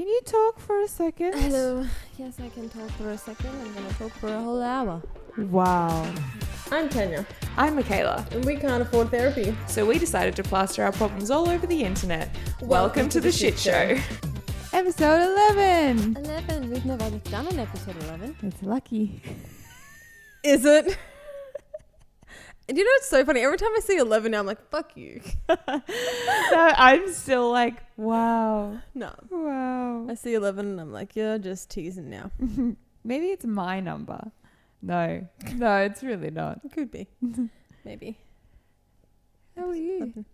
Can you talk for a second? Hello. Yes, I can talk for a second. I'm going to talk for a whole hour. Wow. I'm Kenya. I'm Mykayla. And we can't afford therapy. So we decided to plaster our problems all over the internet. Welcome to the shit show. Episode 11. 11. We've never done an episode 11. It's lucky. Is it? And you know what's so funny? Every time I see 11 now, I'm like, fuck you. So I'm still like, wow. No. Wow. I see 11 and I'm like, you're just teasing now. Maybe it's my number. No, it's really not. It could be. Maybe. How are you? 11.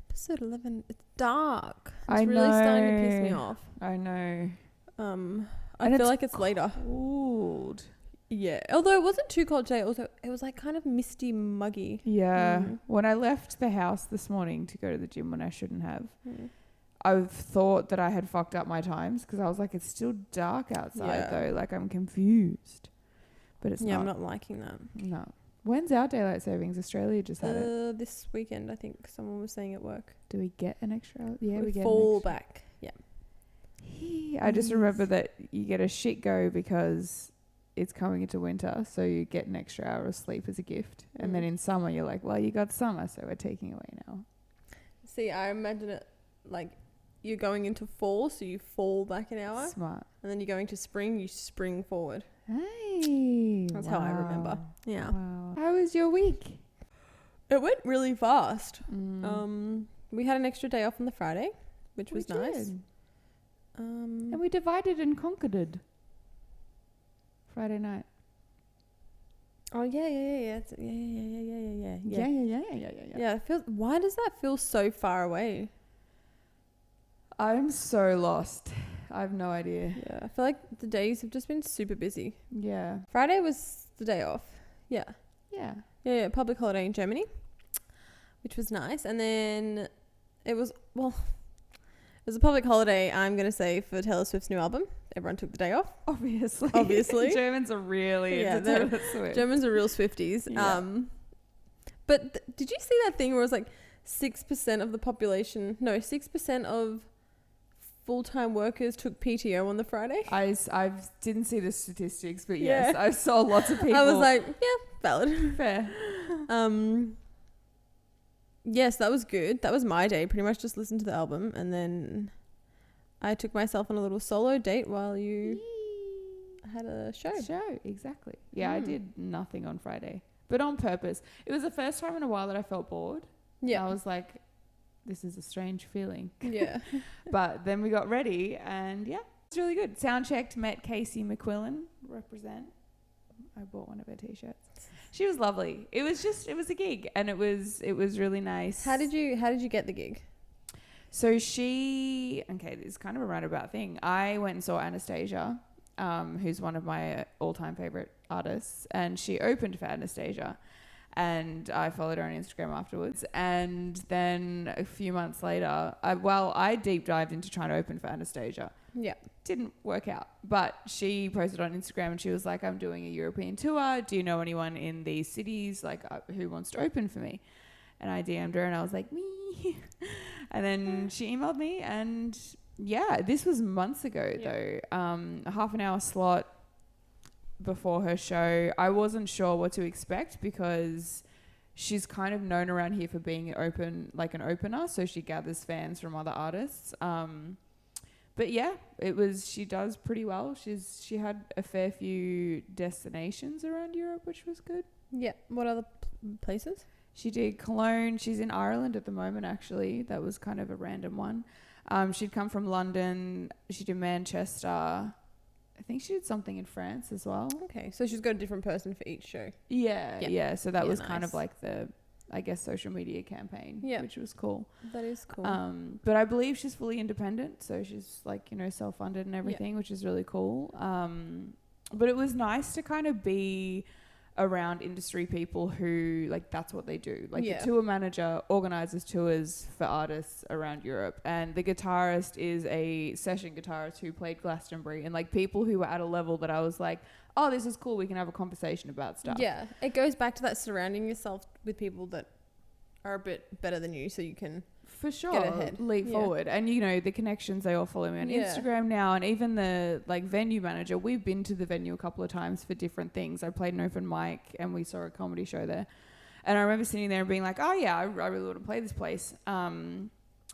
Episode 11. It's dark. It's I really starting to piss know. me off. I know. I feel like it's later. Cold. Yeah. Although it wasn't too cold today. Also, it was like kind of misty, muggy. Yeah. When I left the house this morning to go to the gym when I shouldn't have, I've thought that I had fucked up my times because I was like, it's still dark outside though. Like I'm confused. But it's not. Yeah, I'm not liking that. No. When's our daylight savings? Australia just had it. This weekend, I think someone was saying at work. Do we get an extra hour? Yeah, we get fall an extra. back. Yeah. I just remember that you get a shit go because it's coming into winter, so you get an extra hour of sleep as a gift. And then in summer, you're like, well, you got summer, so we're taking away now. See, I imagine it like you're going into fall, so you fall back an hour. Smart. And then you're going to spring, you spring forward. Hey. That's how I remember. Yeah. Wow. How was your week? It went really fast. We had an extra day off on the Friday, which was nice. And we divided and conquered it. Friday night. Oh yeah. Yeah. Why does that feel so far away? I'm so lost. I have no idea. Yeah, I feel like the days have just been super busy. Yeah. Friday was the day off. Yeah. Yeah. Public holiday in Germany, which was nice. And then it was a public holiday, I'm going to say, for Taylor Swift's new album. Everyone took the day off. Obviously. Germans are really into Taylor Swift. Germans are real Swifties. Yeah. But did you see that thing where it was like 6% of the population, 6% of full-time workers took PTO on the Friday? I didn't see the statistics, but yes, I saw lots of people. I was like, yeah, valid. Fair. Yes, that was good. That was my day. Pretty much just listened to the album, and then I took myself on a little solo date while you had a show. Exactly. Yeah, I did nothing on Friday, but on purpose. It was the first time in a while that I felt bored. Yeah. And I was like, this is a strange feeling. Yeah. But then we got ready, and yeah, it's really good. Sound checked, met Casey McQuillan, represent. I bought one of her t-shirts. She was lovely. It was a gig, and it was really nice. How did you get the gig? So this is kind of a roundabout thing. I went and saw Anastasia, who's one of my all-time favorite artists, and she opened for Anastasia, and I followed her on Instagram afterwards. And then a few months later, I deep dived into trying to open for Anastasia. Yeah. Didn't work out, but she posted on Instagram and she was like, I'm doing a European tour. Do you know anyone in these cities who wants to open for me? And I DM'd her and I was like, me. And then she emailed me, and yeah, this was months ago though. A half an hour slot before her show. I wasn't sure what to expect because she's kind of known around here for being an opener. So she gathers fans from other artists. But yeah, she does pretty well. She had a fair few destinations around Europe, which was good. Yeah. What other places? She did Cologne. She's in Ireland at the moment, actually. That was kind of a random one. She'd come from London. She did Manchester. I think she did something in France as well. Okay. So she's got a different person for each show. Yeah. So that was nice. kind of like the, I guess, social media campaign, which was cool. That is cool. But I believe she's fully independent, so she's self-funded and everything, which is really cool. But it was nice to kind of be around industry people who that's what they do. The tour manager organizes tours for artists around Europe, and the guitarist is a session guitarist who played Glastonbury, and people who were at a level that I was like, oh, this is cool, we can have a conversation about stuff. Yeah, it goes back to that surrounding yourself with people that are a bit better than you, so you can For sure. get ahead. Leap forward. And, you know, the connections, they all follow me on Instagram now. And even the, like, venue manager, we've been to the venue a couple of times for different things. I played an open mic and we saw a comedy show there. And I remember sitting there and being like, oh, yeah, I really want to play this place.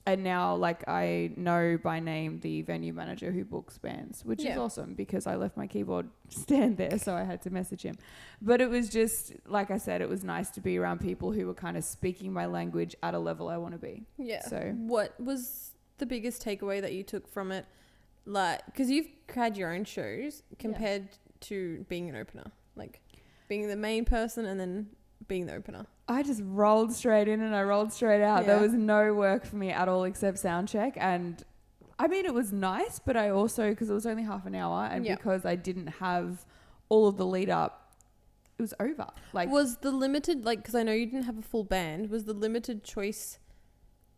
And now, like, I know by name the venue manager who books bands, which is awesome because I left my keyboard stand there, so I had to message him. But it was just, like I said, it was nice to be around people who were kind of speaking my language at a level I want to be. Yeah. So what was the biggest takeaway that you took from it? Like, because you've had your own shows compared to being an opener, like being the main person and then being the opener. I just rolled straight in and I rolled straight out. There was no work for me at all except sound check. And I mean, it was nice, but I also, because it was only half an hour and because I didn't have all of the lead up, it was over. Like, was the limited, like, because I know you didn't have a full band, was the limited choice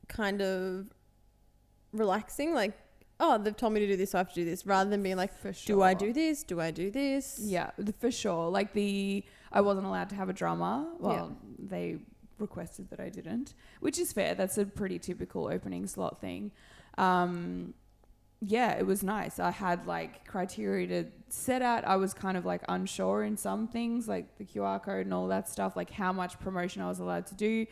kind of relaxing? Like, oh, they've told me to do this, so I have to do this, rather than being like, for sure. do I do this? Do I do this? Yeah, for sure. Like I wasn't allowed to have a drummer. Well, they requested that I didn't, which is fair. That's a pretty typical opening slot thing. Yeah, it was nice. I had like criteria to set at. I was kind of like unsure in some things, like the QR code and all that stuff, like how much promotion I was allowed to do.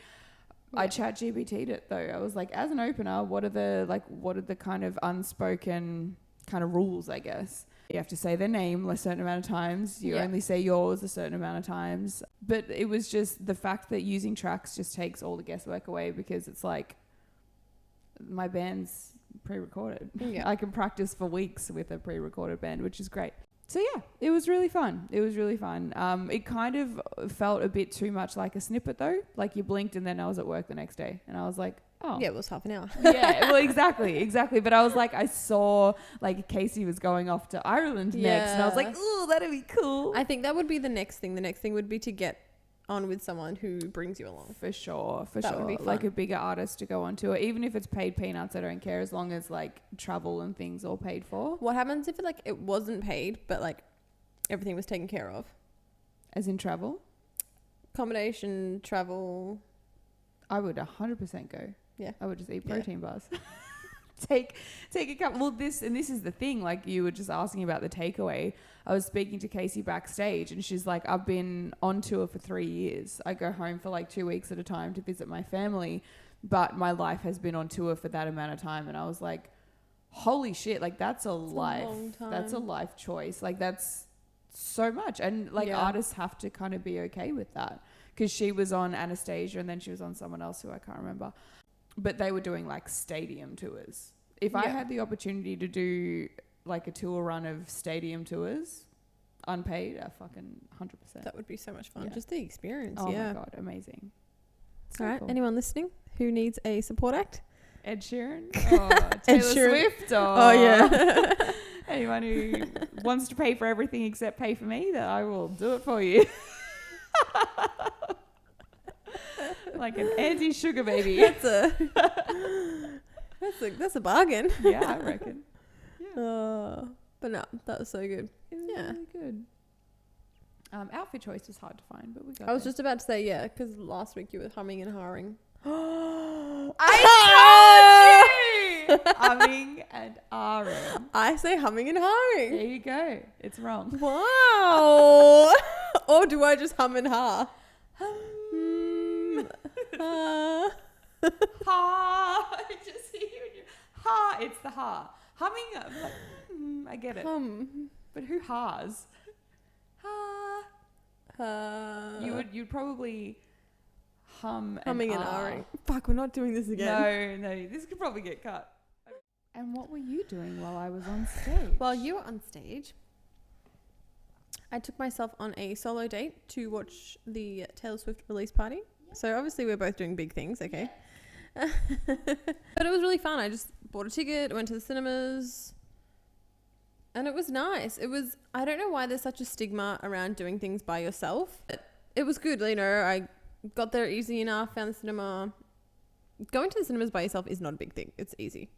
I ChatGPT'd it though. I was like, as an opener, what are the kind of unspoken kind of rules, I guess? You have to say their name a certain amount of times. You only say yours a certain amount of times. But it was just the fact that using tracks just takes all the guesswork away because it's like my band's pre-recorded. Yeah. I can practice for weeks with a pre-recorded band, which is great. So yeah, it was really fun. It kind of felt a bit too much like a snippet though. Like you blinked and then I was at work the next day and I was like, oh. Yeah, it was half an hour. Yeah, well, exactly. But I was like, I saw like Casey was going off to Ireland next and I was like, ooh, that'd be cool. I think that would be the next thing. The next thing would be to get on with someone who brings you along. For sure. That would be fun. Like a bigger artist to go on tour. Even if it's paid peanuts, I don't care as long as like travel and things all paid for. What happens if it wasn't paid, but like everything was taken care of? As in travel? Accommodation, travel. I would 100% go. Yeah. I would just eat protein bars. Take a couple. Well, this is the thing. Like you were just asking about the takeaway. I was speaking to Casey backstage and she's like, I've been on tour for 3 years. I go home for like 2 weeks at a time to visit my family, but my life has been on tour for that amount of time. And I was like, holy shit, like that's a long time. That's a life choice. Like that's so much. And like artists have to kind of be okay with that because she was on Anastasia and then she was on someone else who I can't remember. But they were doing like stadium tours. If I had the opportunity to do like a tour run of stadium tours, unpaid, I fucking 100%. That would be so much fun. Yeah. Just the experience. Oh my God, amazing. So all right, cool. Anyone listening who needs a support act? Ed Sheeran? Or Taylor Swift? Oh yeah. Anyone who wants to pay for everything except pay for me, that I will do it for you. Like an anti-sugar baby. That's a bargain. Yeah, I reckon. Yeah. But no, that was so good. It was really good. Outfit choice was hard to find, but we got I was just about to say, because last week you were humming and hawing. I told you! Humming and ahhing. I say humming and hawing. There you go. It's wrong. Wow. Or do I just hum and ha? Ha. I just hear you. Ha. It's the ha. Humming. I'm like, I get it. But who has? Ha. You'd probably humming and ahhing. Fuck, we're not doing this again. No. This could probably get cut. And what were you doing while I was on stage? While you were on stage, I took myself on a solo date to watch the Taylor Swift release party. So obviously we're both doing big things, okay? But it was really fun. I just bought a ticket, went to the cinemas, and it was nice. I don't know why there's such a stigma around doing things by yourself. It was good, you know, I got there easy enough, found the cinema. Going to the cinemas by yourself is not a big thing. It's easy.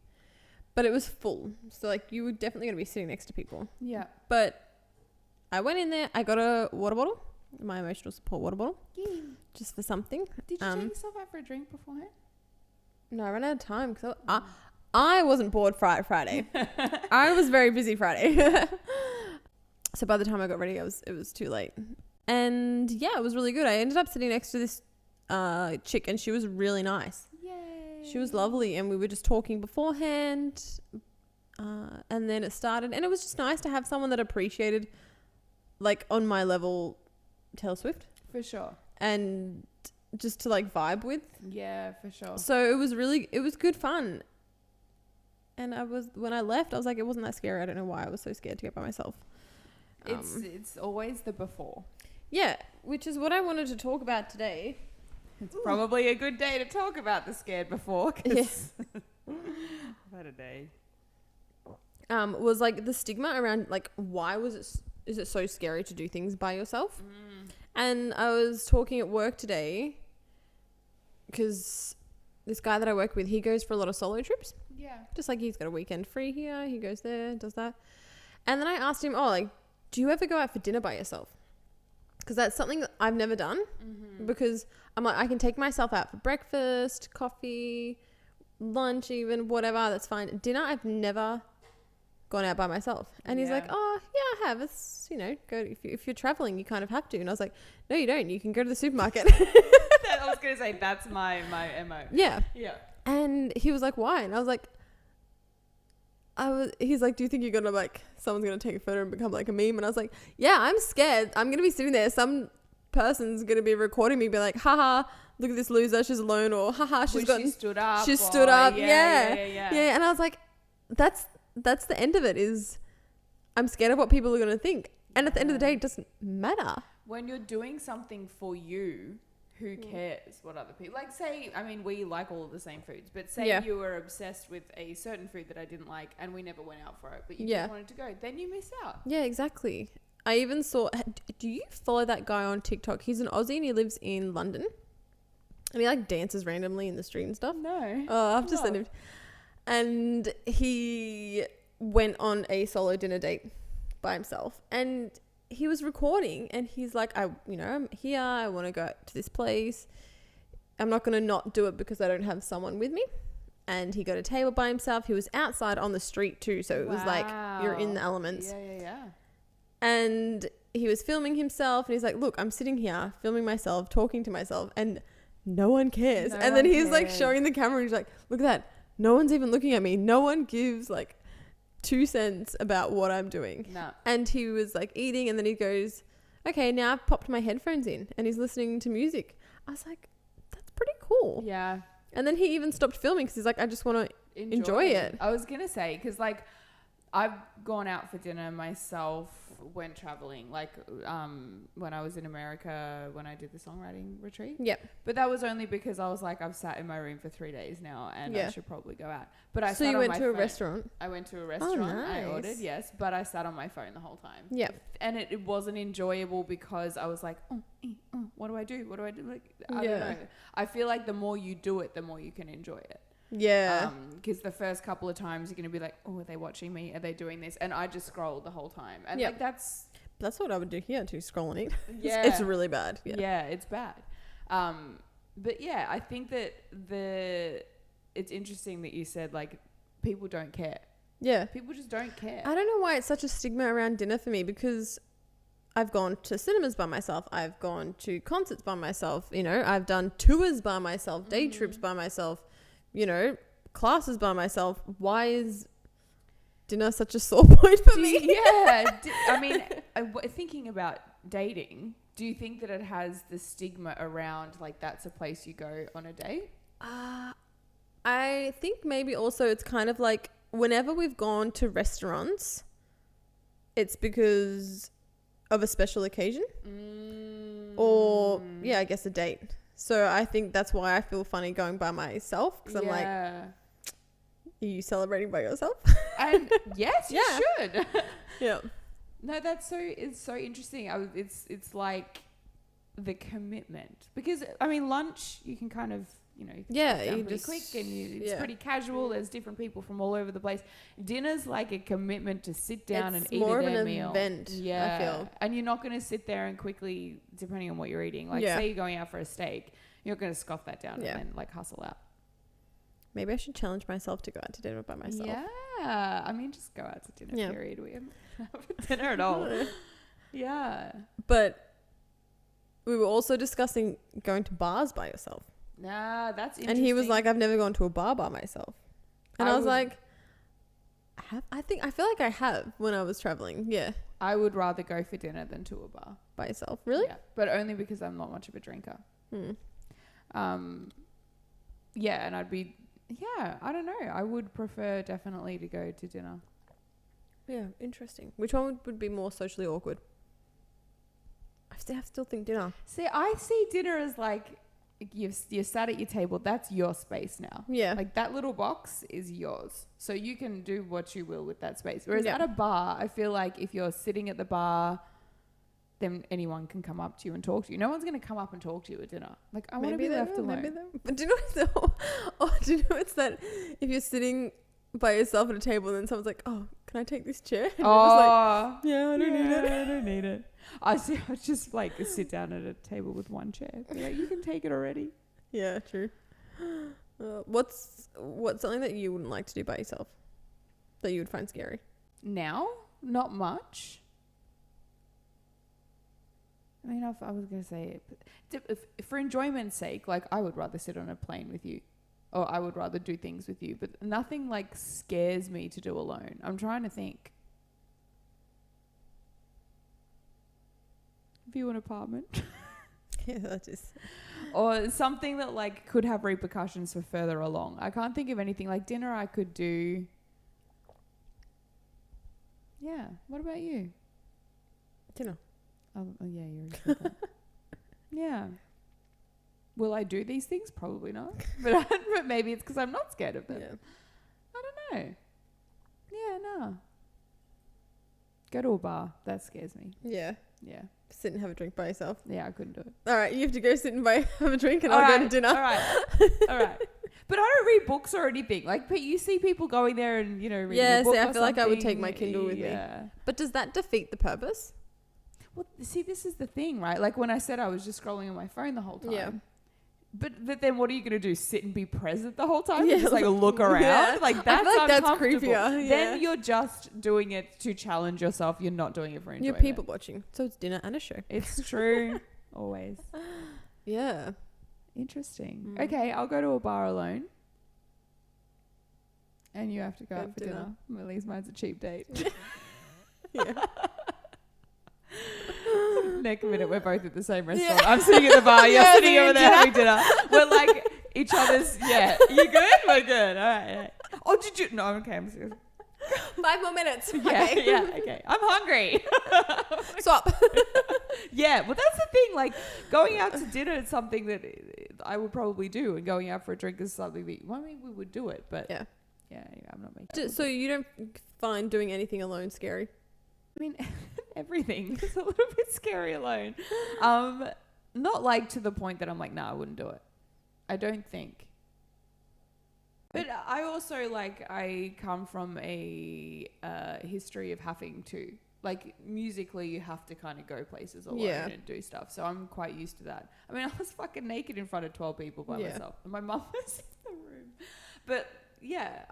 But it was full. So like you were definitely going to be sitting next to people. Yeah. But I went in there, I got a water bottle. My emotional support water bottle. Yeah. Just for something. Did you take yourself out for a drink beforehand? No, I ran out of time because I wasn't bored Friday. I was very busy Friday. So by the time I got ready, it was too late. And yeah, it was really good. I ended up sitting next to this chick, and she was really nice. Yay. She was lovely, and we were just talking beforehand. And then it started, and it was just nice to have someone that appreciated, like, on my level, Taylor Swift. For sure. And just to, like, vibe with. Yeah, for sure. So it was good fun. And when I left, I was like, it wasn't that scary. I don't know why I was so scared to go by myself. It's always the before. Yeah, which is what I wanted to talk about today. It's probably a good day to talk about the scared before. Cause I've had a day. Was like the stigma around, like, why is it so scary to do things by yourself? And I was talking at work today because this guy that I work with, he goes for a lot of solo trips. Yeah. Just like he's got a weekend free here. He goes there, does that. And then I asked him, like, do you ever go out for dinner by yourself? Because that's something that I've never done. Because I'm like, I can take myself out for breakfast, coffee, lunch, even whatever. That's fine. Dinner, I've never gone out by myself. And he's like, oh yeah, I have. It's, go if you're traveling, you kind of have to. And I was like, no, you don't. You can go to the supermarket. I was gonna say that's my MO. Yeah. And he was like, why? And I was like, he's like, do you think you're gonna, like, someone's gonna take a photo and become like a meme? And I was like, yeah, I'm scared. I'm gonna be sitting there, some person's gonna be recording me, be like, haha, look at this loser, she's alone, or haha, she stood up. Yeah. And I was like, that's the end of it. Is I'm scared of what people are gonna think. And at the end of the day, it doesn't matter. When you're doing something for you, who cares what other people like? Say, I mean, we like all of the same foods, but say you were obsessed with a certain food that I didn't like, and we never went out for it, but you just wanted to go, then you miss out. Yeah, exactly. I even saw, do you follow that guy on TikTok? He's an Aussie and he lives in London, and he, like, dances randomly in the street and stuff. No. Oh, I've just sent him. And he went on a solo dinner date by himself, and he was recording, and he's like, I'm here, I want to go to this place. I'm not going to not do it because I don't have someone with me. And he got a table by himself. He was outside on the street too, so it was like, you're in the elements. Yeah. And he was filming himself, and he's like, look, I'm sitting here filming myself, talking to myself, and no one cares. And then he's like showing the camera, and he's like, look at that, no one's even looking at me. No one gives, like, 2 cents about what I'm doing. No. And he was, like, eating, and then he goes, okay, now I've popped my headphones in, and he's listening to music. I was like, that's pretty cool. Yeah. And then he even stopped filming because he's like, I just want to enjoy it. I was gonna say, because, like, I've gone out for dinner myself when traveling, like, when I was in America, when I did the songwriting retreat. Yep. But that was only because I was like, I've sat in my room for 3 days now, and I should probably go out. But I so you went to a restaurant? I went to a restaurant. Oh, nice. I ordered, yes, but I sat on my phone the whole time. Yep. And it wasn't enjoyable because I was like, what do I do? What do I do? Like, I don't know. I feel like the more you do it, the more you can enjoy it. Yeah. Because the first couple of times you're going to be like, oh, are they watching me? Are they doing this? And I just scrolled the whole time. And like, that's what I would do here too, scroll and eat. Yeah. It's really bad. Yeah, it's bad. But yeah, I think that it's interesting that you said, like, people don't care. Yeah. People just don't care. I don't know why it's such a stigma around dinner for me, because I've gone to cinemas by myself. I've gone to concerts by myself. I've done tours by myself, day trips by myself, classes by myself. Why is dinner such a sore point for me? Yeah. I mean, thinking about dating, do you think that it has the stigma around, like, that's a place you go on a date? I think maybe also it's kind of like, whenever we've gone to restaurants, it's because of a special occasion or, I guess, a date. So I think that's why I feel funny going by myself, because I'm like, are you celebrating by yourself? And yes, you should. Yeah. No, it's so interesting. It's like the commitment, because I mean, lunch you can kind of, you just quick, and it's pretty casual. There's different people from all over the place. Dinner's like a commitment to sit down and eat a damn meal. It's more of an event, I feel. And you're not going to sit there and quickly, depending on what you're eating, like say you're going out for a steak, you're not going to scoff that down and then, like, hustle out. Maybe I should challenge myself to go out to dinner by myself. Yeah. I mean, just go out to dinner, period. We haven't had dinner at all. Yeah. But we were also discussing going to bars by yourself. Nah, that's interesting. And he was like, I've never gone to a bar by myself. And I was like, I feel like I have when I was traveling. Yeah. I would rather go for dinner than to a bar. By yourself. Really? Yeah. But only because I'm not much of a drinker. Yeah, and I don't know. I would prefer definitely to go to dinner. Yeah, interesting. Which one would be more socially awkward? I still think dinner. See, I see dinner as like, you're sat at your table. That's your space now. Yeah. Like that little box is yours. So you can do what you will with that space. Whereas at a bar, I feel like if you're sitting at the bar, then anyone can come up to you and talk to you. No one's going to come up and talk to you at dinner. Like, I want to be left alone. But do you know it's that if you're sitting by yourself at a table and then someone's like, oh, can I take this chair? And like, yeah, I don't need it. I don't need it. I just like sit down at a table with one chair. Be like, you can take it already. Yeah, true. What's something that you wouldn't like to do by yourself that you would find scary? Now, not much. I mean, I was going to say it. If for enjoyment's sake, like I would rather sit on a plane with you, or I would rather do things with you, but nothing like scares me to do alone. I'm trying to think. View an apartment. Yeah, that is. Or something that like could have repercussions for further along. I can't think of anything. Like dinner I could do. Yeah. What about you? Dinner. Oh yeah, you already said that. Yeah. Will I do these things? Probably not. But maybe it's because I'm not scared of them. Yeah. I don't know. Yeah, no. Go to a bar. That scares me. Yeah. Yeah. Sit and have a drink by yourself. Yeah, I couldn't do it. All right, you have to go sit and have a drink and I'll go to dinner. All right. All right. But I don't read books or anything. Like, but you see people going there and, reading a book I or feel like I would take something. my Kindle with me. Yeah. But does that defeat the purpose? Well, see, this is the thing, right? Like when I said I was just scrolling on my phone the whole time. Yeah. But then what are you going to do? Sit and be present the whole time? Yeah. And just like look around? Yeah. Like that's I feel like that's uncomfortable. creepier. Yeah. Then you're just doing it to challenge yourself. You're not doing it for enjoyment. You're people watching. So it's dinner and a show. It's true. Always. Yeah. Interesting. Okay, I'll go to a bar alone. And you have to go out for dinner. At least mine's a cheap date. Yeah. Next minute, we're both at the same restaurant. Yeah. I'm sitting at the bar. You're sitting over there having dinner. We're like each other's. Yeah. You good? We're good. All right. Oh, did you? No, okay. I'm serious. 5 more minutes. Yeah. Okay. Yeah. Okay. I'm hungry. Swap. Yeah. Well, that's the thing. Like going out to dinner is something that I would probably do, and going out for a drink is something that we would do it, but yeah. Yeah. I'm not making. So you don't find doing anything alone scary? I mean, everything is a little bit scary alone. Not like to the point that I'm like, nah, I wouldn't do it. I don't think. But I also I come from a history of having to, like musically you have to kind of go places alone and do stuff. So I'm quite used to that. I mean, I was fucking naked in front of 12 people by myself. And my mum was in the room. But yeah,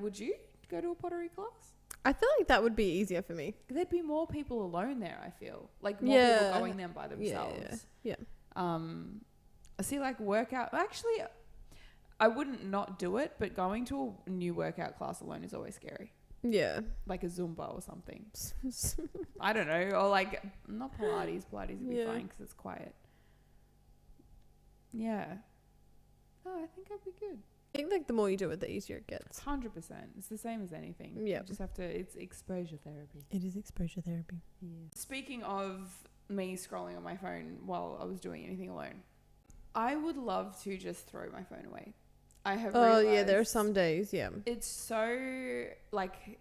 would you go to a pottery class? I feel like that would be easier for me. There'd be more people alone there, I feel. Like more people going there by themselves. Yeah. I see workout. Actually, I wouldn't not do it, but going to a new workout class alone is always scary. Yeah. Like a Zumba or something. I don't know. Or not Pilates. Pilates would be fine because it's quiet. Yeah. Oh, I think I'd be good. I think the more you do it, the easier it gets. 100%. It's the same as anything. Yeah. You just have to, it's exposure therapy. It is exposure therapy. Yeah. Speaking of me scrolling on my phone while I was doing anything alone, I would love to just throw my phone away. I have realized. Oh, yeah, there are some days, yeah. It's so, I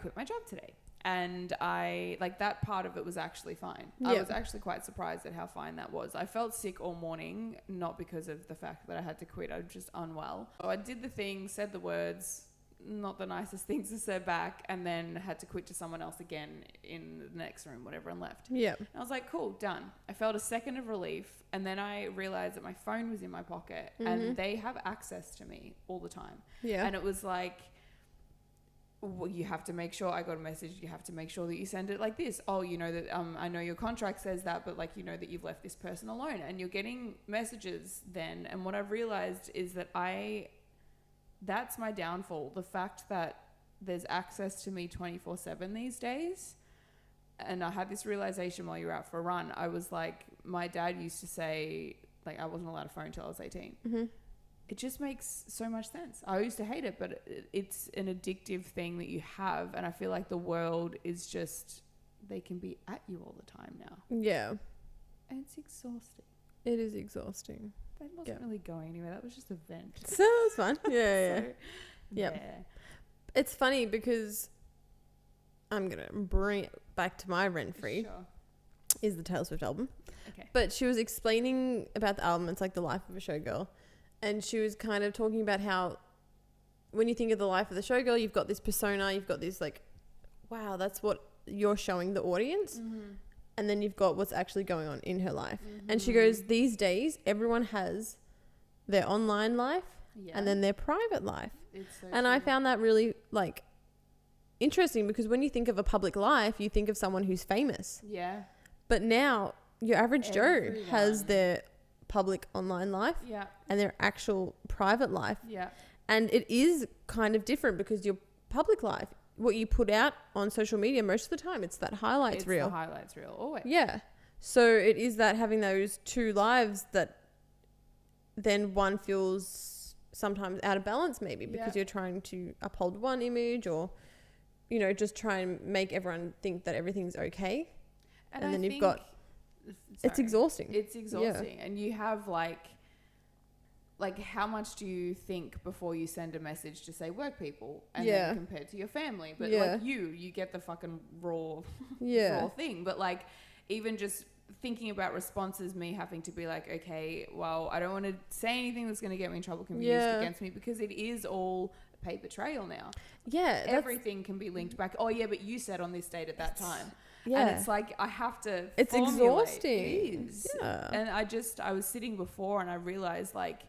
quit my job today. And that part of it was actually fine. Yeah. I was actually quite surprised at how fine that was. I felt sick all morning, not because of the fact that I had to quit. I was just unwell. So I did the thing, said the words, not the nicest things to say back, and then had to quit to someone else again in the next room, whatever, and left. Yeah. And I was like, cool, done. I felt a second of relief, and then I realized that my phone was in my pocket, and they have access to me all the time. Yeah. And it was like, well, you have to make sure, I got a message, you have to make sure that you send it like this. Oh, you know that, I know your contract says that, but like, you know that you've left this person alone, and you're getting messages then. And what I've realized is that that's my downfall. The fact that there's access to me 24/7 these days. And I had this realization while you were out for a run. I was like, my dad used to say, like, I wasn't allowed a phone until I was 18. It just makes so much sense. I used to hate it, but it's an addictive thing that you have. And I feel like the world is just, they can be at you all the time now. Yeah. And it's exhausting. It is exhausting. That wasn't really going anywhere. That was just a vent. So it was fun. Yeah, So, yeah. It's funny because I'm going to bring it back to my rent-free. Sure. Is the Taylor Swift album. Okay. But she was explaining about the album. It's like the life of a showgirl. And she was kind of talking about how when you think of the life of the showgirl, you've got this persona, you've got this like, wow, that's what you're showing the audience. And then you've got what's actually going on in her life. And she goes, these days, everyone has their online life and then their private life. And I found that really like interesting because when you think of a public life, you think of someone who's famous. Yeah. But now your average Joe has their public online life and their actual private life. Yeah. And it is kind of different because your public life, what you put out on social media most of the time, it's that highlights reel. It's the highlights reel, always. Yeah. So it is that having those two lives that then one feels sometimes out of balance maybe because you're trying to uphold one image or, you know, just try and make everyone think that everything's okay. And then you've got... It's exhausting. It's exhausting. Yeah. And you have like how much do you think before you send a message to say work people and then compared to your family? But like you get the fucking raw thing. But like even just thinking about responses, me having to be like, okay, well, I don't want to say anything that's going to get me in trouble can be used against me because it is all a paper trail now. Yeah. Everything can be linked back. Oh yeah, but you said on this date at that time. Yeah. And it's like, I have to It's formulate. exhausting. It is. Yeah. And I was sitting before and I realized like,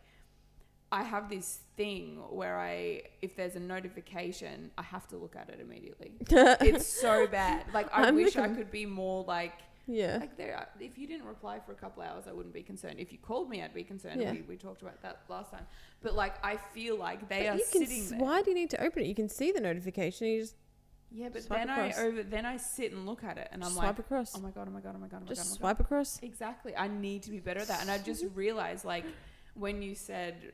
I have this thing where if there's a notification, I have to look at it immediately. It's so bad. Like, I wish I could be more like, like if you didn't reply for a couple hours, I wouldn't be concerned. If you called me, I'd be concerned. Yeah. We talked about that last time. But like, I feel like they are sitting there. Why do you need to open it? You can see the notification. You just but then I sit and look at it and I'm swipe like, across. Oh my god. Just swipe across. Exactly. I need to be better at that. And I just realized like when you said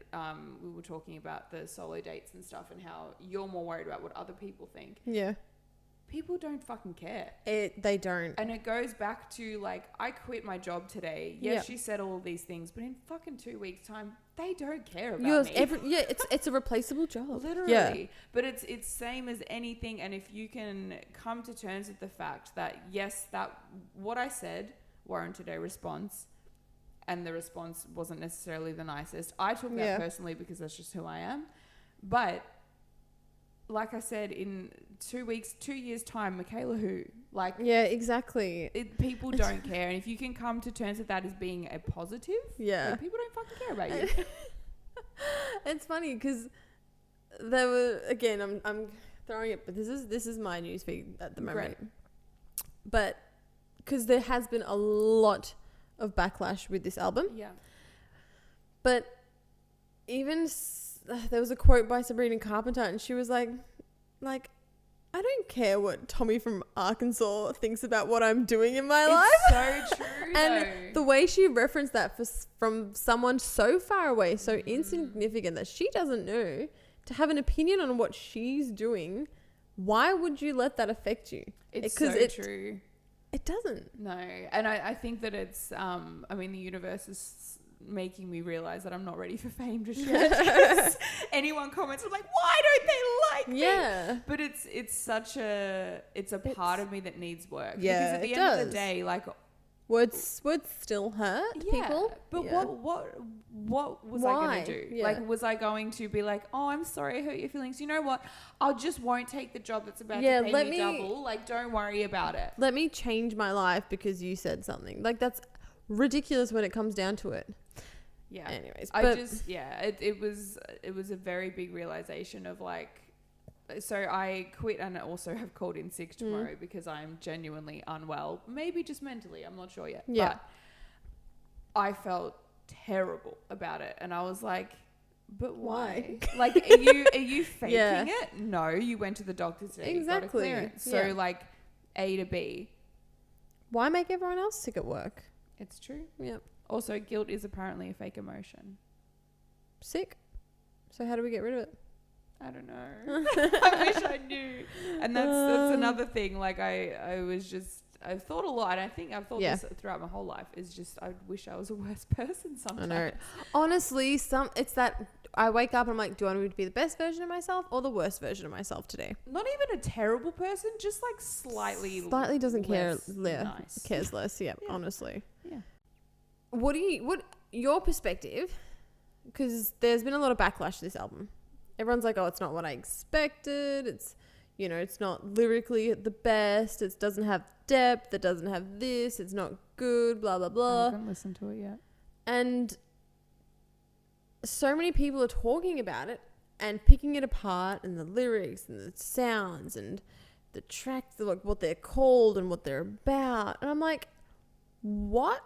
we were talking about the solo dates and stuff and how you're more worried about what other people think. Yeah. People don't fucking care. They don't. And it goes back to like, I quit my job today. Yes, she said all of these things, but in fucking 2 weeks' time, they don't care about me. It's a replaceable job. Literally. Yeah. But it's same as anything. And if you can come to terms with the fact that yes, that what I said warranted a response, and the response wasn't necessarily the nicest. I took that personally because that's just who I am. But like I said, in 2 years time, Mykayla who? Like, yeah, exactly. People don't care. And if you can come to terms with that as being a positive, like, people don't fucking care about you. It's funny because there were, again, I'm throwing it, but this is my newsfeed at the moment. Great. But because there has been a lot of backlash with this album. Yeah. But even there was a quote by Sabrina Carpenter and she was like, I don't care what Tommy from Arkansas thinks about what I'm doing in my life. It's so true. And the way she referenced that from someone so far away, so insignificant that she doesn't know, to have an opinion on what she's doing, why would you let that affect you? It's true. It doesn't. No. And I think that it's, the universe is making me realize that I'm not ready for fame just yet. Anyone comments, I'm like, why don't they like me? Yeah. But it's a part of me that needs work. Yeah, because at the end of the day, like, Words still hurt people. But what was I going to do? Yeah. Like, was I going to be like, oh, I'm sorry, I hurt your feelings. You know what? I just won't take the job that's about to pay me double. Like, don't worry about it. Let me change my life because you said something. Like, that's ridiculous when it comes down to it. Yeah. Anyways. It was a very big realization of like, so I quit and I also have called in sick tomorrow because I'm genuinely unwell. Maybe just mentally. I'm not sure yet. Yeah. But I felt terrible about it. And I was like, but why? Like, are you faking it? No, you went to the doctor today. Exactly. You got a clearance. So like A to B. Why make everyone else sick at work? It's true. Yep. Also, guilt is apparently a fake emotion. Sick. So how do we get rid of it? I don't know. I wish I knew. And that's another thing. Like I've thought a lot, and I think I've thought this throughout my whole life, is just I wish I was a worse person sometimes. I know. Honestly, it's that I wake up and I'm like, do I want to be the best version of myself or the worst version of myself today? Not even a terrible person, just like slightly doesn't care. Nice. Cares less. Yeah, honestly. Yeah. What your perspective? Because there's been a lot of backlash to this album. Everyone's like, oh, it's not what I expected. It's, it's not lyrically the best. It doesn't have depth. It doesn't have this. It's not good, blah, blah, blah. I haven't listened to it yet. And so many people are talking about it and picking it apart, and the lyrics and the sounds and the tracks, like what they're called and what they're about. And I'm like, what?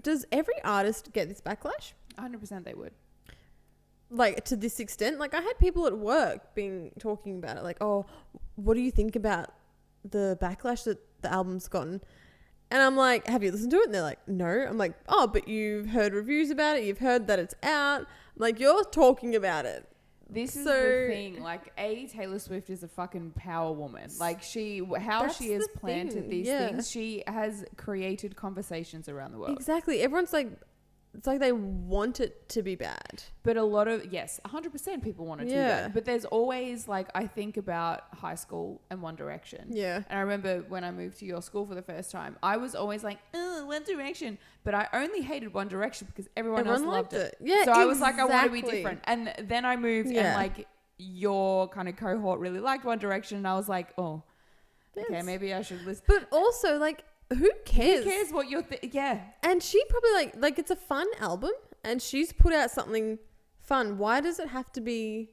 Does every artist get this backlash? 100% they would. Like, to this extent? Like, I had people at work talking about it. Like, oh, what do you think about the backlash that the album's gotten? And I'm like, have you listened to it? And they're like, no. I'm like, oh, but you've heard reviews about it. You've heard that it's out. I'm like, you're talking about it. This is the thing. Like, Taylor Swift is a fucking power woman. Like, she has planted these things. She has created conversations around the world. Exactly. Everyone's like, it's like they want it to be bad. But 100% people want it to be bad. But there's always, like, I think about high school and One Direction. Yeah. And I remember when I moved to your school for the first time, I was always like, One Direction. But I only hated One Direction because everyone else loved it. Yeah, so I was like, I want to be different. And then I moved and, like, your kind of cohort really liked One Direction. And I was like, oh, okay, maybe I should listen. But also, like, who cares? Who cares what you're And she probably like it's a fun album and she's put out something fun. Why does it have to be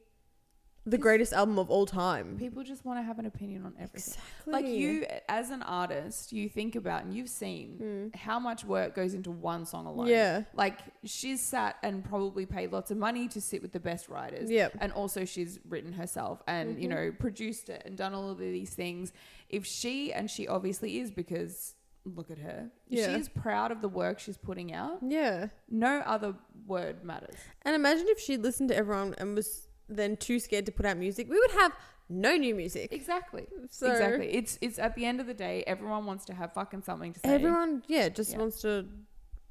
the greatest album of all time? People just want to have an opinion on everything. Exactly. Like, you as an artist, you think about and you've seen how much work goes into one song alone. Yeah. Like, she's sat and probably paid lots of money to sit with the best writers. Yep. And also she's written herself and, produced it and done all of these things. If she obviously is, because look at her. Yeah. She is proud of the work she's putting out. Yeah. No other word matters. And imagine if she listened to everyone and was then too scared to put out music. We would have no new music. Exactly. Exactly. It's at the end of the day, everyone wants to have fucking something to say. Everyone, wants to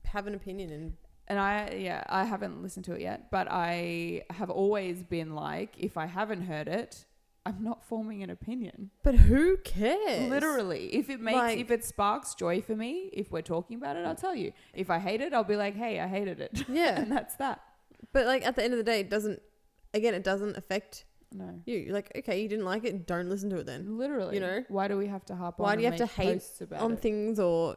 have an opinion. And I haven't listened to it yet, but I have always been like, if I haven't heard it, I'm not forming an opinion. But who cares? Literally. If it sparks joy for me, if we're talking about it, I'll tell you. If I hate it, I'll be like, hey, I hated it. Yeah. And that's that. But like, at the end of the day, it doesn't affect No. you. Like, okay, you didn't like it, don't listen to it then. Literally. Why do we have to harp on? Why do you have to hate on things, or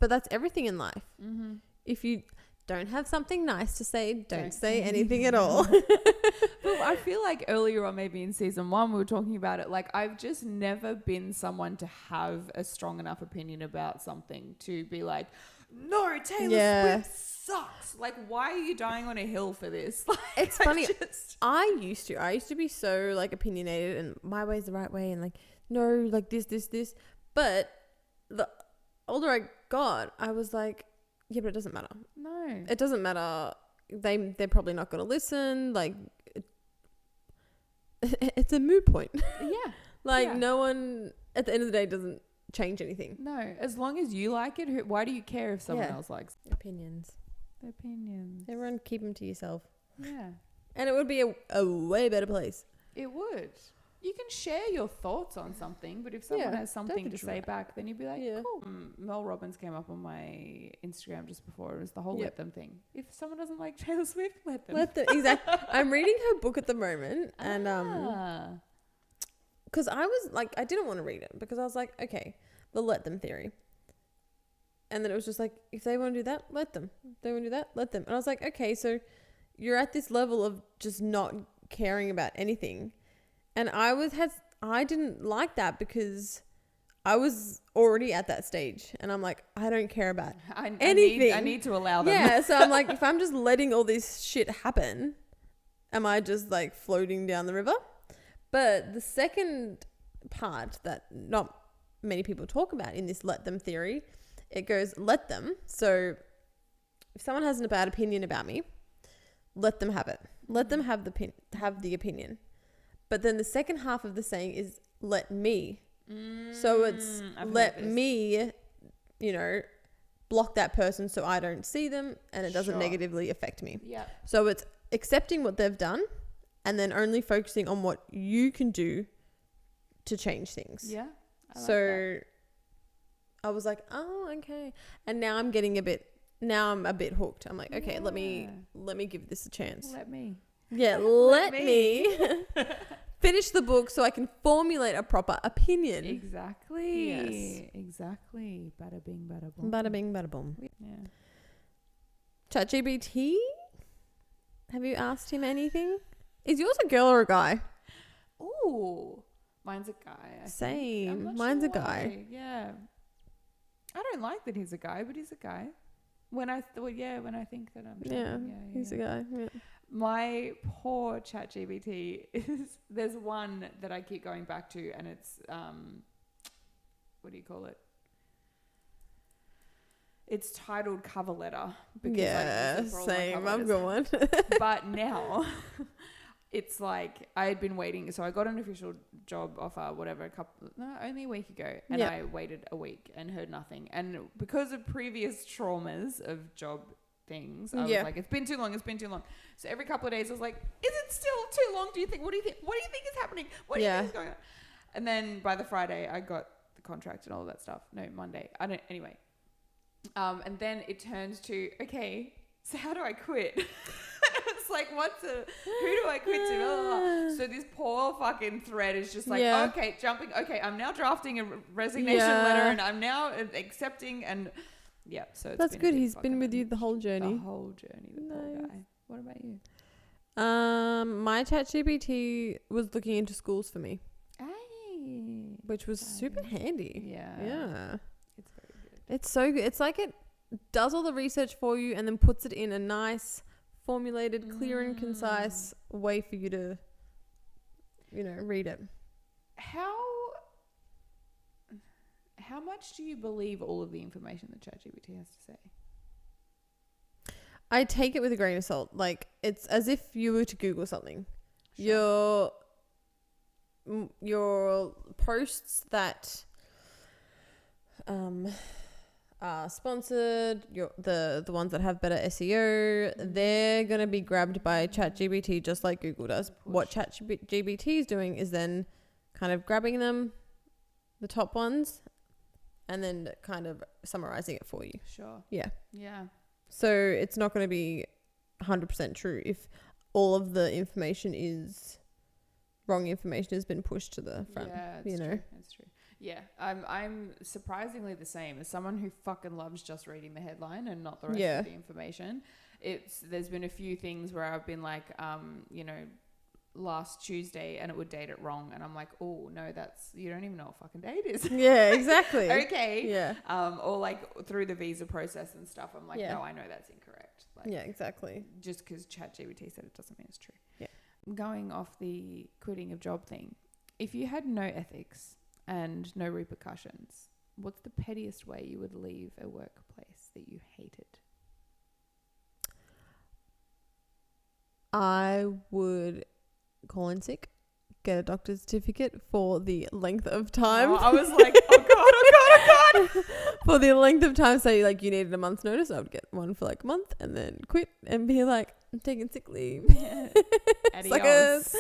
but that's everything in life. Mm-hmm. If you don't have something nice to say, don't say anything at all. But I feel like earlier on, maybe in season 1, we were talking about it. Like, I've just never been someone to have a strong enough opinion about something to be like, no, Taylor Swift sucks. Like, why are you dying on a hill for this? Like, it's funny. I used to be so like opinionated and my way's the right way and like, no, like this. But the older I got, I was like, yeah, but it doesn't matter. No. It doesn't matter. They're probably not going to listen. Like, it's a moot point. Yeah. No one at the end of the day doesn't change anything. No. As long as you like it, why do you care if someone else likes it? Opinions. Everyone keep them to yourself. Yeah. And it would be a way better place. It would. You can share your thoughts on something, but if someone has something to say back, then you'd be like, cool. Mel Robbins came up on my Instagram just before. It was the whole let them thing. If someone doesn't like Taylor Swift, let them. Exactly. I'm reading her book at the moment, and because I was like, I didn't want to read it because I was like, okay, the let them theory. And then it was just like, if they want to do that, let them. If they want to do that, let them. And I was like, okay, so you're at this level of just not caring about anything. And I didn't like that because I was already at that stage. And I'm like, I don't care about anything. I need to allow them. Yeah, so I'm like, if I'm just letting all this shit happen, am I just like floating down the river? But the second part that not many people talk about in this let them theory, it goes, let them. So if someone has a bad opinion about me, let them have it. Let them have the opinion. But then the second half of the saying is let me. So it's let me, block that person so I don't see them and it doesn't negatively affect me. Yeah. So it's accepting what they've done and then only focusing on what you can do to change things. Yeah. I like that. I was like, oh, okay. And now I'm a bit hooked. I'm like, okay, let me give this a chance. Let me. Yeah, let me finish the book so I can formulate a proper opinion. Exactly. Yes. Exactly. Bada bing, bada boom. Bada bing, bada boom. Yeah. ChatGPT, have you asked him anything? Is yours a girl or a guy? Ooh, mine's a guy. Same. Mine's a guy. Yeah. I don't like that he's a guy, but he's a guy. When I think that I'm he's a guy. Yeah. My poor ChatGPT there's one that I keep going back to, and it's what do you call it? It's titled cover letter. Because, same. I've got one. But now it's like I had been waiting. So I got an official job offer, only a week ago. And I waited a week and heard nothing. And because of previous traumas of job things, I was like, it's been too long. So every couple of days I was like, is it still too long? What do you think is happening? What do you think is going on? And then by the Friday I got the contract and all of that stuff. No, Monday. Anyway. And then it turns to, okay, so how do I quit? It's like, who do I quit to? Blah, blah, blah. So this poor fucking thread is just like, okay, I'm now drafting a resignation letter and I'm now accepting and so that's good. He's been with you the whole journey. The whole journey, the poor guy. What about you? My ChatGPT was looking into schools for me. Hey. Which was super handy. Yeah. Yeah. It's very good. It's so good. It's like it does all the research for you and then puts it in a nice, formulated, clear and concise way for you to, read it. How much do you believe all of the information that ChatGPT has to say? I take it with a grain of salt. Like, it's as if you were to Google something. Sure. Your posts that are sponsored, the ones that have better SEO, they're going to be grabbed by ChatGPT just like Google does. What ChatGPT is doing is then kind of grabbing them, the top ones, and then kind of summarizing it for you. Sure. Yeah. Yeah. So it's not going to be 100% true if all of the wrong information has been pushed to the front. Yeah, that's true. Yeah, I'm surprisingly the same. As someone who fucking loves just reading the headline and not the rest of the information. There's been a few things where I've been like, last Tuesday and it would date it wrong, and I'm like, oh no, you don't even know what fucking date is. Yeah, exactly. Okay. Yeah. Or like through the visa process and stuff, I'm like, no, I know that's incorrect. Like, yeah, exactly. Just because ChatGPT said it doesn't mean it's true. Yeah. Going off the quitting of job thing, if you had no ethics and no repercussions, what's the pettiest way you would leave a workplace that you hated? I would call in sick, get a doctor's certificate for the length of time. I was like, oh God. For the length of time. So like you needed a month's notice, I would get one for like a month and then quit and be like, I'm taking sick leave. Adios.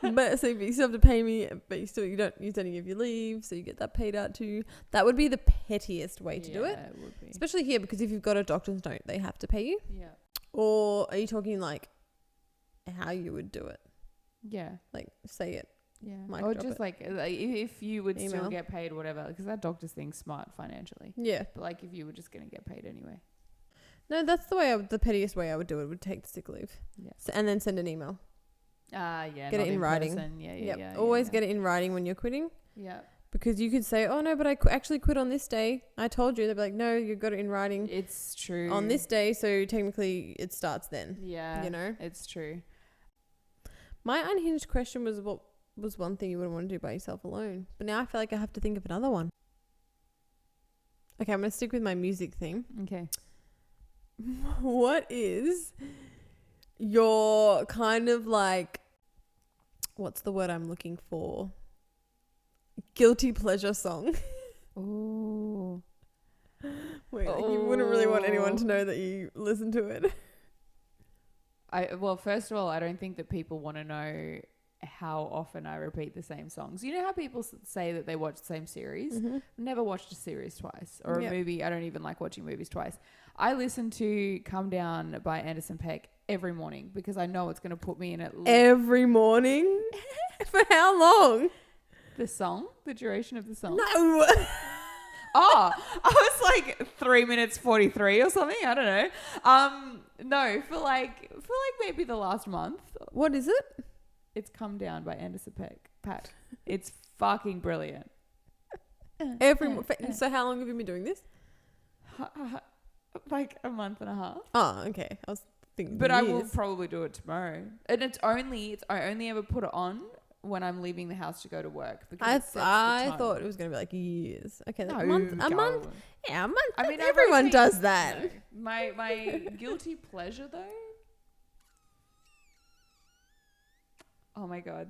But so you still have to pay me, but you don't use any of your leave, so you get that paid out too. That would be the pettiest way to do it. Yeah, it would be. Especially here, because if you've got a doctor's note, they have to pay you. Yeah. Or are you talking like how you would do it? Yeah. Like say it. Yeah. Mic Or drop just it. like if you would still Email. get paid whatever, because that doctor's thing's smart financially. Yeah. But like if you were just going to get paid anyway. No, that's the way. The pettiest way I would do it would take the sick leave. Yeah. And then send an email. Yeah. Get it in writing. Person. Yeah. Yep. Yeah. Always get it in writing when you're quitting. Yeah. Because you could say, oh no, but I actually quit on this day. I told you. They'd be like, no, you got it in writing It's true. on this day. So technically it starts then. Yeah. You know? It's true. My unhinged question was, what was one thing you wouldn't want to do by yourself alone? But now I feel like I have to think of another one. Okay, I'm going to stick with my music theme. Okay. What is your kind of like, what's the word I'm looking for? Guilty pleasure song. Oh. Wait, like you wouldn't really want anyone to know that you listen to it. Well, first of all, I don't think that people want to know how often I repeat the same songs. You know how people say that they watch the same series? Mm-hmm. Never watched a series twice, or Yep. a movie. I don't even like watching movies twice. I listen to Come Down by Anderson .Paak every morning because I know it's going to put me in at least Every morning? For how long? the song, the duration of the song. No. Oh, I was like 3 minutes 43 or something. I don't know. No, for like maybe the last month. What is it? It's Come Down by Anderson .Paak. It's fucking brilliant. So how long have you been doing this? Like a month and a half. Oh, okay. I was thinking But I will years. probably do it tomorrow. And I only ever put it on when I'm leaving the house to go to work. Because it sets the I tone. thought it was going to be like years. Okay, No, a month. go. Yeah, a month. I mean, everyone does that. No. My guilty pleasure though. Oh my god.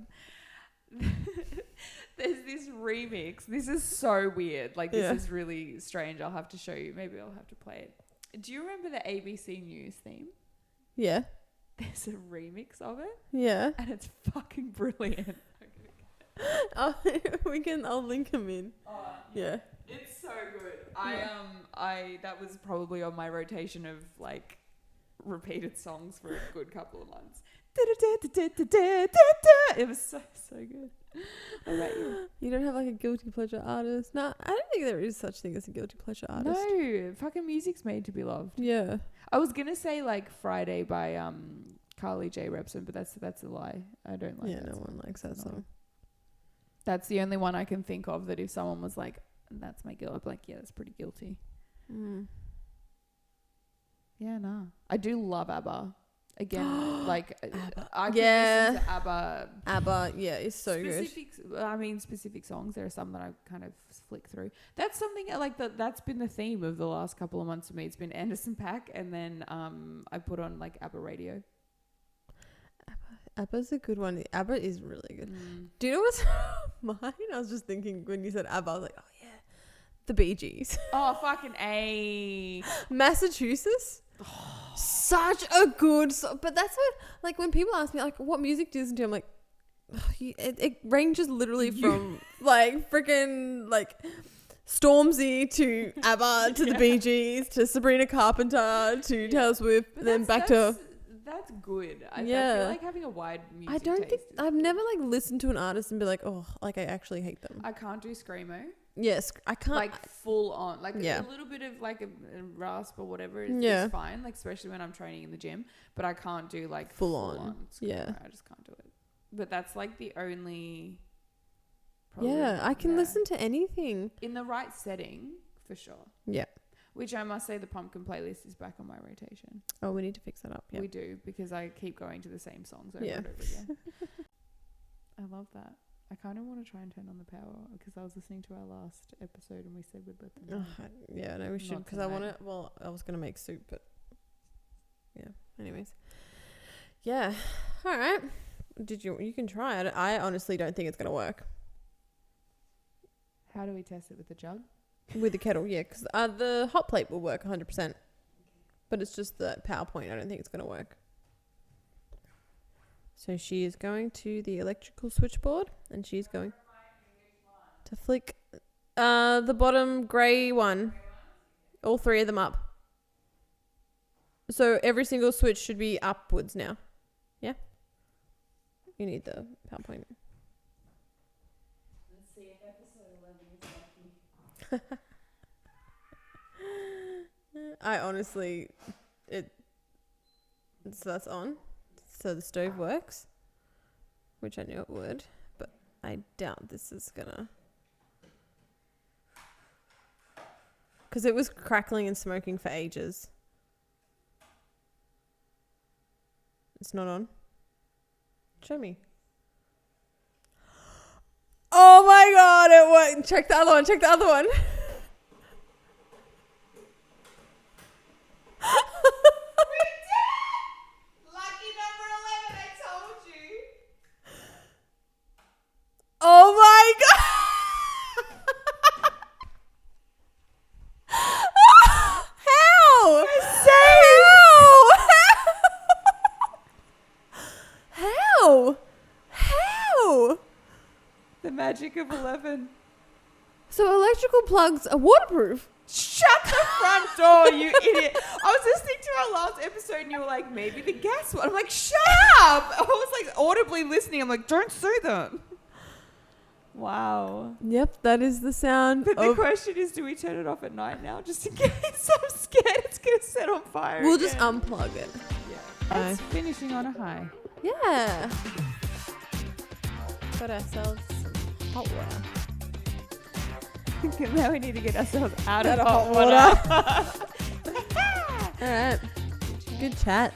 There's this remix. This is so weird. Like this is really strange. I'll have to show you. Maybe I'll have to play it. Do you remember the ABC News theme? Yeah. There's a remix of it, Yeah. and it's fucking brilliant. I'll link them in. Yeah. It's so good. That was probably on my rotation of like repeated songs for a good couple of months. It was so good. What about you? You don't have like a guilty pleasure artist? No, I don't think there is such thing as a guilty pleasure artist. No, fucking music's made to be loved. Yeah. I was gonna say like Friday by Carly J. Repson, but that's a lie. I don't like. Yeah, that no song. one likes that song. That's the only one I can think of that if someone was like, "That's my guilt," I'd be like, "Yeah, that's pretty guilty." Mm. Yeah, nah. I do love ABBA. Again, like ABBA. I can Yeah. listen to ABBA. ABBA, yeah, it's so good. Specific songs. There are some that I kind of flick through. That's something I like. That's been the theme of the last couple of months for me. It's been Anderson .Paak, and then I put on like ABBA radio. ABBA's a good one. ABBA is really good. Do you know what's mine? I was just thinking when you said ABBA, I was like, oh yeah, the Bee Gees. Oh, fucking A. Massachusetts. Such a good song. But that's what, like, when people ask me, like, what music do you listen to? I'm like, it ranges literally from, like, freaking, like, Stormzy to ABBA to the Bee Gees to Sabrina Carpenter to Taylor Swift, But then back to... That's good. I Yeah. feel like having a wide music I don't taste think... is I've good. never, like, listened to an artist and be like, oh, like, I actually hate them. I can't do screamo. Yes, I can't... Like full on, like Yeah. a little bit of like a rasp or whatever is fine, like especially when I'm training in the gym, but I can't do like Full on. screamo. Yeah. I just can't do it. But that's like the only Yeah, I can listen to anything. in the right setting for sure. Yeah. Which I must say the pumpkin playlist is back on my rotation. Oh, we need to fix that up. Yeah. We do, because I keep going to the same songs over Yeah. and over again. I love that. I kind of want to try and turn on the power because I was listening to our last episode and we said we'd let them know. Yeah, no, we should, Not because I want tonight. to... Well, I was going to make soup, but... Yeah, anyways. Yeah. All right. You can try it. I honestly don't think it's going to work. How do we test it with the jug? With the kettle, yeah, because the hot plate will work 100%. But it's just the PowerPoint. I don't think it's going to work. So she is going to the electrical switchboard and she's going to flick the bottom grey one. All 3 of them up. So every single switch should be upwards now. Yeah? You need the PowerPoint. Let's see if episode 11 is lucky. I honestly, so that's on. So the stove works, which I knew it would, but I doubt this is gonna. Because it was crackling and smoking for ages. It's not on. Show me. Oh my god, it worked. Check the other one, check the other one. Oh my god! How? How? How? The magic of 11. So electrical plugs are waterproof. Shut the front door, you idiot. I was listening to our last episode and you were like, maybe the gas one. I'm like, shut up. I was like audibly listening. I'm like, don't sue them. Wow. Yep, that is the sound. But the question is, do we turn it off at night now? Just in case. I'm scared it's going to set on fire. We'll again. just unplug it. Yeah. That's finishing on a high. Yeah. Got ourselves some hot water. Now we need to get ourselves out Out of of hot water. All right. Good chat.